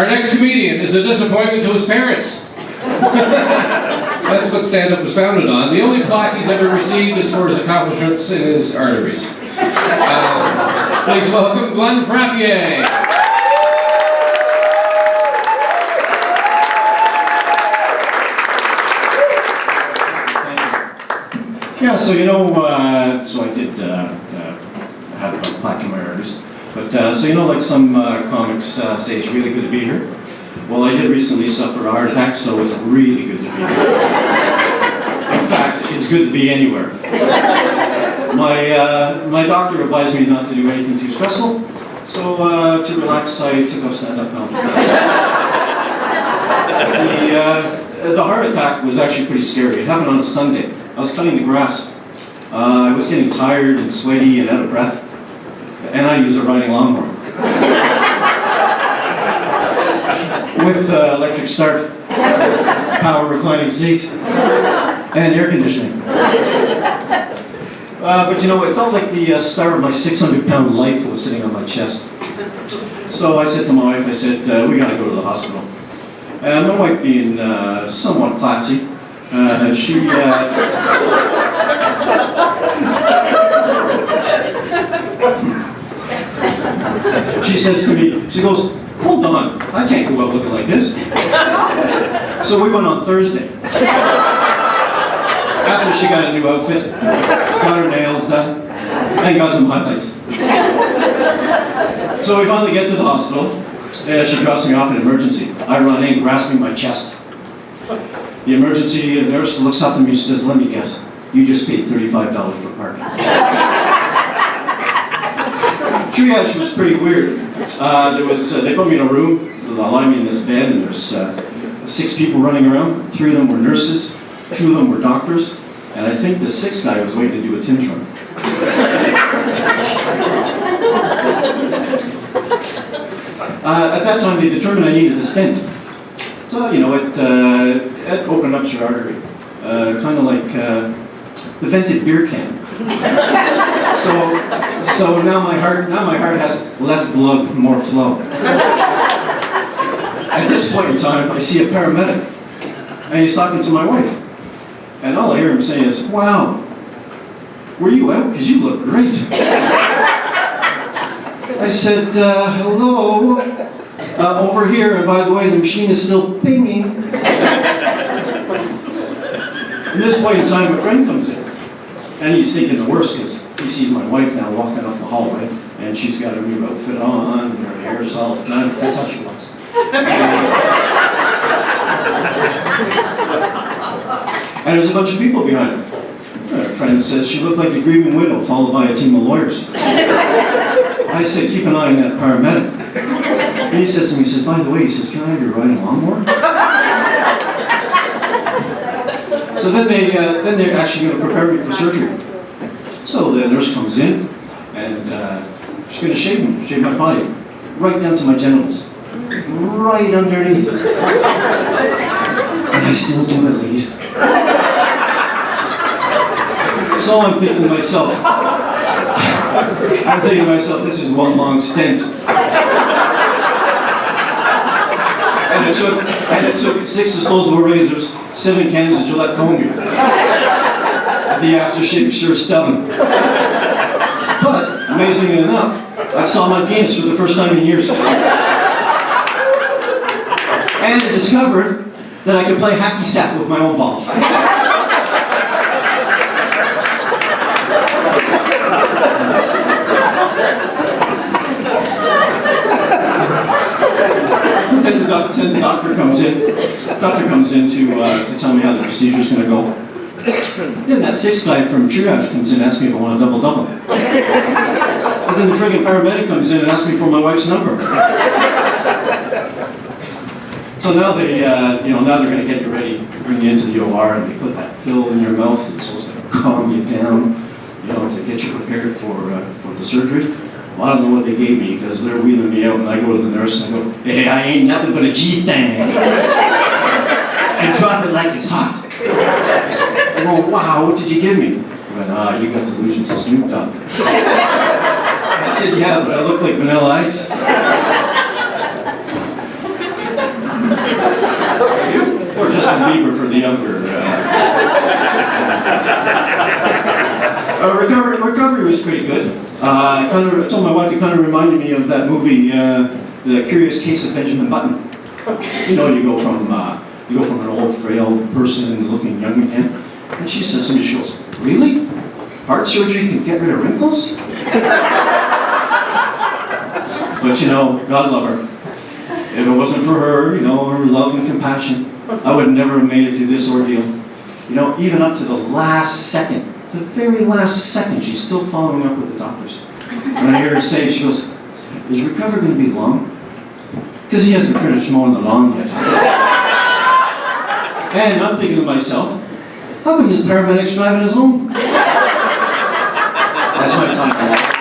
Our next comedian is a disappointment to his parents. That's what stand-up was founded on. The only plaque he's ever received is for his accomplishments in his arteries. Please welcome Glenn Frappier. Yeah, so so I did have a plaque in my arteries. But so like some comics say it's really good to be here. Well, I did recently suffer a heart attack, so it's really good to be here. In fact, it's good to be anywhere. My doctor advised me not to do anything too stressful, so to relax, I took up stand-up comedy. The heart attack was actually pretty scary. It happened on a Sunday. I was cutting the grass. I was getting tired and sweaty and out of breath, and I used a riding lawnmower. With electric start, power reclining seat, and air conditioning. But it felt like the star of my 600-pound life was sitting on my chest. So I said to my wife, we gotta go to the hospital. And my wife, being somewhat classy, she says to me, she goes, "Hold on, I can't go out looking like this." So we went on Thursday. After she got a new outfit, got her nails done, and got some highlights. So we finally get to the hospital. She drops me off in emergency. I run in, grasping my chest. The emergency nurse looks up at me and says, "Let me guess, you just paid $35 for parking." Triage was pretty weird. They put me in a room, they lined me in this bed, and there's 6 people running around. 3 of them were nurses, 2 of them were doctors, and I think the 6th guy was waiting to do a Tim run. At that time, they determined I needed a stent. So, it opened up your artery, kind of like the vented beer can. So now my heart has less blood, more flow. At this point in time, I see a paramedic, and he's talking to my wife, and all I hear him say is, "Wow, were you out? Because you look great." I said, "Hello, over here, and by the way, the machine is still pinging." At this point in time, a friend comes in, and he's thinking the worst because he sees my wife now walking up the hallway, and she's got her new outfit on, and her hair is all done. That's how she looks. And there's a bunch of people behind her. A friend says she looked like a grieving widow, followed by a team of lawyers. I said, "Keep an eye on that paramedic." And he says to me, "By the way," he says, "can I have your riding lawnmower?" So then they're actually going to prepare me for surgery. So the nurse comes in, and she's going to shave my body, right down to my genitals, right underneath. And I still do it, ladies. So I'm thinking to myself, this is one long stent. And it took 6 disposable razors, 7 cans of Gillette foam. The aftershave sure stung. But, amazingly enough, I saw my penis for the first time in years. And I discovered that I could play hacky sack with my own balls. Then the doctor comes in. Doctor comes in to tell me how the procedure's going to go. Then that 6th guy from triage comes in and asks me if I want a double-double. And then the friggin' paramedic comes in and asks me for my wife's number. So now now they're going to get you ready to bring you into the OR, and they put that pill in your mouth. It's supposed to calm you down, to get you prepared for the surgery. Well, I don't know what they gave me because they're wheeling me out, and I go to the nurse and I go, "Hey, I ain't nothing but a G-thang." And drop it like it's hot. I go, "Wow, what did you give me?" He went, "You got delusions of Snoop Dogg." I said, "Yeah, but I look like Vanilla Ice." Justin Bieber for the younger. Recovery was pretty good. I told my wife it kind of reminded me of that movie, The Curious Case of Benjamin Button. You know, you go from an old, frail person looking young again. And she says to me, she goes, "Really? Heart surgery can get rid of wrinkles?" But you know, God love her. If it wasn't for her, you know, her love and compassion, I would never have made it through this ordeal. You know, even up to the last second, the very last second, she's still following up with the doctors. When I hear her say, she goes, "Is recovery going to be long?" Because he hasn't finished mowing the lawn yet. And I'm thinking to myself, how come this paramedic's driving us home? That's my time.